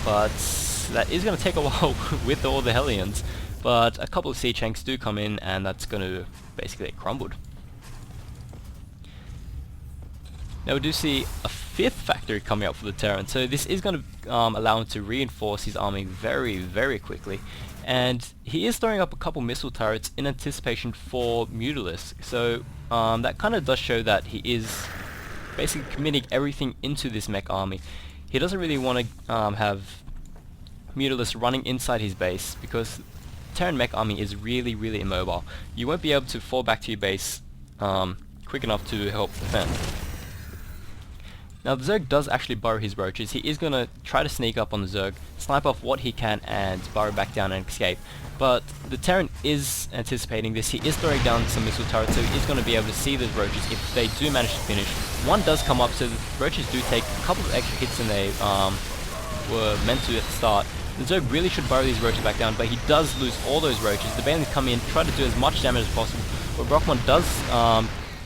but that is going to take a while with all the Hellions. But a couple of siege tanks do come in, and that's going to basically get crumbled. Now we do see a fifth factory coming up for the Terran, so this is going to allow him to reinforce his army very, very quickly. And he is throwing up a couple missile turrets in anticipation for Mutalisk, so that kind of does show that he is basically committing everything into this mech army. He doesn't really want to have Mutalisk running inside his base, because Terran mech army is really, really immobile. You won't be able to fall back to your base quick enough to help defend. Now the Zerg does actually burrow his roaches. He is going to try to sneak up on the Zerg, snipe off what he can, and burrow back down and escape. But the Terran is anticipating this. He is throwing down some missile turrets, so he is going to be able to see those roaches if they do manage to finish. One does come up, so the roaches do take a couple of extra hits than they were meant to at the start. The Zerg really should burrow these roaches back down, but he does lose all those roaches. The Banelings come in, try to do as much damage as possible, but Brockemon does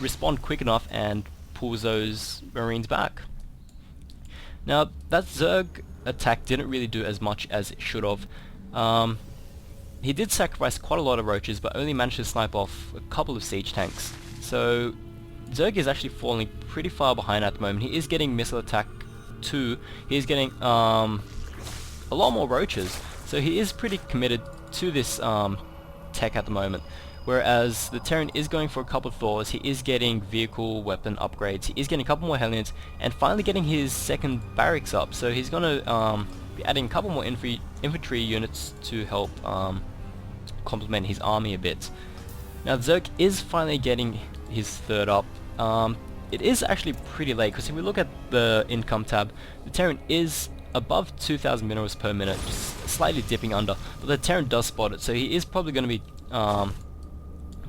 respond quick enough and pulls those Marines back. Now that Zerg attack didn't really do as much as it should have. He did sacrifice quite a lot of roaches, but only managed to snipe off a couple of siege tanks. So Zerg is actually falling pretty far behind at the moment. He is getting missile attack too. He is getting a lot more roaches, so he is pretty committed to this tech at the moment. Whereas the Terran is going for a couple of Thors, he is getting vehicle weapon upgrades, he is getting a couple more Hellions, and finally getting his second barracks up. So he's going to be adding a couple more infantry units to help complement his army a bit. Now Zerg is finally getting his third up. It is actually pretty late, because if we look at the income tab, the Terran is above 2,000 minerals per minute, just slightly dipping under, but the Terran does spot it, so he is probably going to be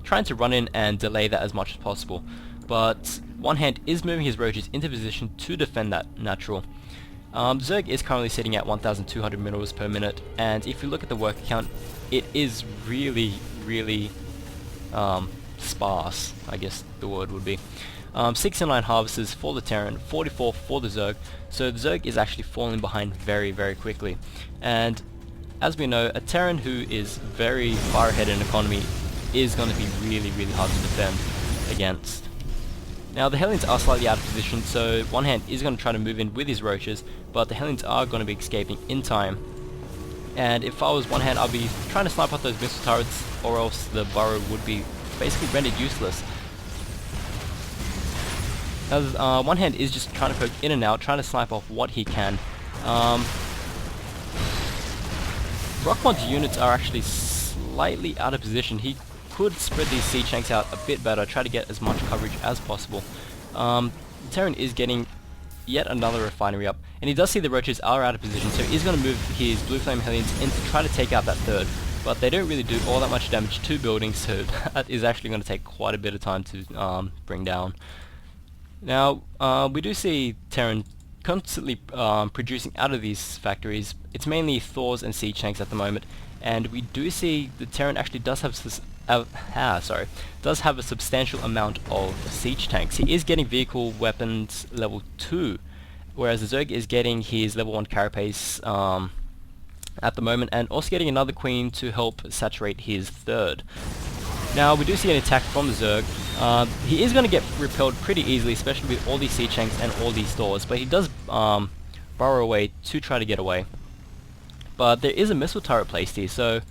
trying to run in and delay that as much as possible. But OneHand is moving his roaches into position to defend that natural. Zerg is currently sitting at 1,200 minerals per minute, and if you look at the worker count, it is really, really sparse, I guess the word would be. 69 harvesters for the Terran, 44 for the Zerg, so the Zerg is actually falling behind very, very quickly. And as we know, a Terran who is very far ahead in economy is going to be really, really hard to defend against. Now the Hellions are slightly out of position, so OneHand is going to try to move in with his roaches, but the Hellions are going to be escaping in time. And if I was OneHand, I'd be trying to snipe out those missile turrets, or else the burrow would be basically rendered useless. Now OneHand is just trying to poke in and out, trying to snipe off what he can. Brockmon's units are actually slightly out of position. He could spread these siege tanks out a bit better, try to get as much coverage as possible. Terran is getting yet another refinery up, and he does see the roaches are out of position, so he's going to move his Blue Flame Hellions in to try to take out that third. But they don't really do all that much damage to buildings, so that is actually going to take quite a bit of time to bring down. Now, we do see Terran constantly producing out of these factories. It's mainly Thors and siege tanks at the moment, and we do see the Terran actually does have a substantial amount of siege tanks. He is getting vehicle weapons level 2, whereas the Zerg is getting his level 1 carapace at the moment, and also getting another queen to help saturate his third. Now we do see an attack from the Zerg. He is going to get repelled pretty easily, especially with all these siege tanks and all these Thors, but he does burrow away to try to get away. But there is a missile turret placed here, so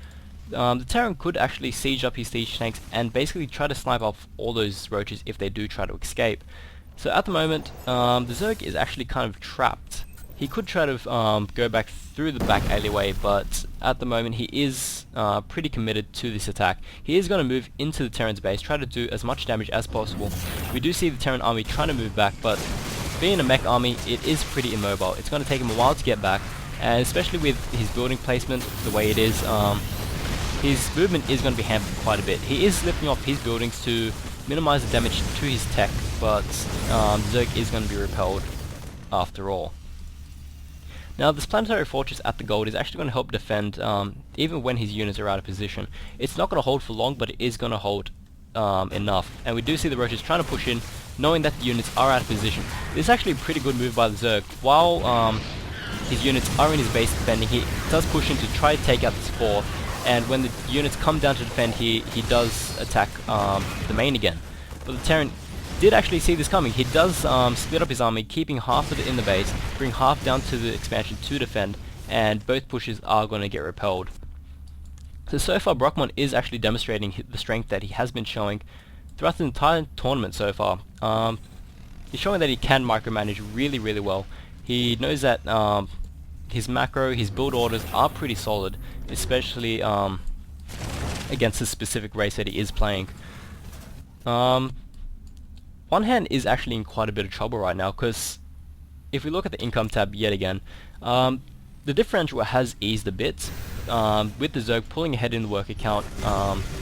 the Terran could actually siege up his siege tanks and basically try to snipe off all those roaches if they do try to escape. So at the moment, the Zerg is actually kind of trapped. He could try to go back through the back alleyway, but at the moment he is pretty committed to this attack. He is going to move into the Terran's base, try to do as much damage as possible. We do see the Terran army trying to move back, but being a mech army, it is pretty immobile. It's going to take him a while to get back, and especially with his building placement the way it is, his movement is going to be hampered quite a bit. He is lifting off his buildings to minimize the damage to his tech, but Zerg is going to be repelled after all. Now this planetary fortress at the gold is actually going to help defend even when his units are out of position. It's not going to hold for long, but it is going to hold enough. And we do see the roaches trying to push in, knowing that the units are out of position. This is actually a pretty good move by the Zerg. While his units are in his base defending, he does push in to try to take out this 4th, and when the units come down to defend, he does attack the main again. But the Terran did actually see this coming. He does split up his army, keeping half of it in the base, bring half down to the expansion to defend, and both pushes are going to get repelled. So far Brockemon is actually demonstrating the strength that he has been showing throughout the entire tournament so far. He's showing that he can micromanage really, really well. He knows that his macro, his build orders are pretty solid, especially against the specific race that he is playing. OneHand is actually in quite a bit of trouble right now, because if we look at the income tab yet again, the differential has eased a bit, with the Zerg pulling ahead in the worker count,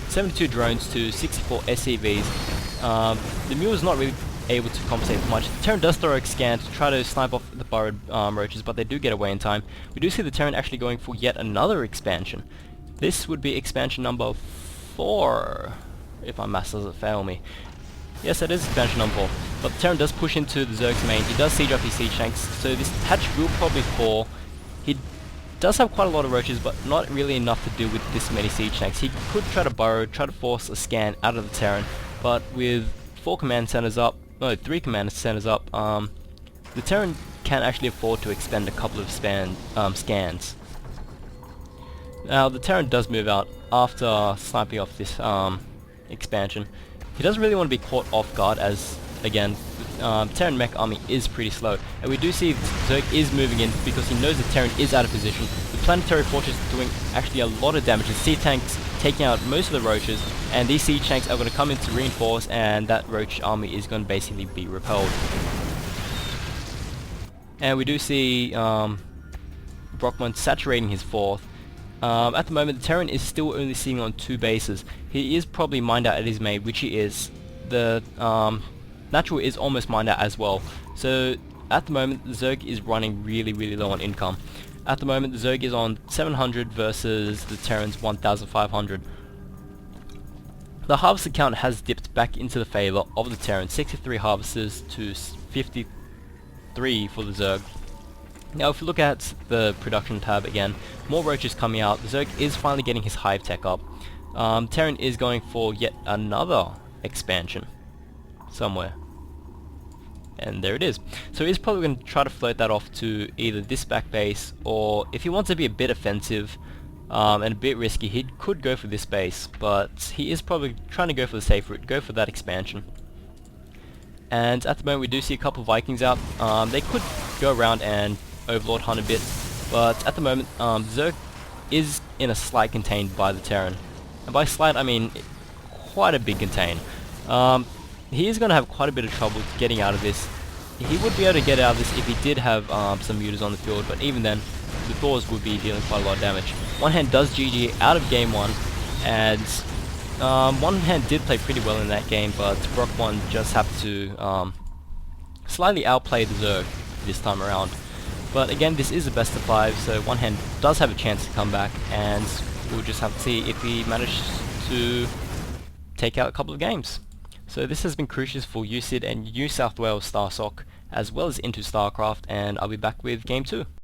72 drones to 64 SCVs. The Mule is not really able to compensate for much. The Terran does throw a scan to try to snipe off the burrowed roaches, but they do get away in time. We do see the Terran actually going for yet another expansion. This would be expansion number 4, if my maths doesn't fail me. Yes, it is expansion number 4. But the Terran does push into the Zerg's main. He does siege up his siege tanks, so this hatch will probably fall. He does have quite a lot of roaches, but not really enough to do with this many siege tanks. He could try to burrow, try to force a scan out of the Terran, but with 3 command centers up, the Terran can actually afford to expend a couple of scans. Now the Terran does move out after sniping off this expansion. He doesn't really want to be caught off guard, as again, Terran mech army is pretty slow, and we do see Zerg is moving in because he knows the Terran is out of position. The planetary fortress is doing actually a lot of damage. The sea tanks taking out most of the roaches, and these siege tanks are going to come in to reinforce, and that roach army is going to basically be repelled. And we do see Brockemon saturating his 4th. At the moment, the Terran is still only sitting on 2 bases. He is probably mined out at his main, which he is. The natural is almost mined out as well. So at the moment, the Zerg is running really, really low on income. At the moment, the Zerg is on 700 versus the Terran's 1,500. The harvester count has dipped back into the favour of the Terran, 63 harvesters to 53 for the Zerg. Now if we look at the production tab again, more roaches coming out. The Zerg is finally getting his hive tech up. Terran is going for yet another expansion somewhere. And there it is. So he's probably going to try to float that off to either this back base, or if he wants to be a bit offensive and a bit risky, he could go for this base, but he is probably trying to go for the safe route, go for that expansion. And at the moment we do see a couple of Vikings out. They could go around and overlord hunt a bit, but at the moment Zerg is in a slight contained by the Terran. And by slight I mean quite a big contain. He is going to have quite a bit of trouble getting out of this. He would be able to get out of this if he did have some mutas on the field, but even then the Thors would be dealing quite a lot of damage. OneHand does GG out of game 1, and OneHand did play pretty well in that game, but Brockemon just happened to slightly outplay the Zerg this time around. But again, this is a best of 5, so OneHand does have a chance to come back, and we'll just have to see if he manages to take out a couple of games. So this has been Crucius for UCID and New South Wales StarSoc, as well as Into StarCraft, and I'll be back with Game 2.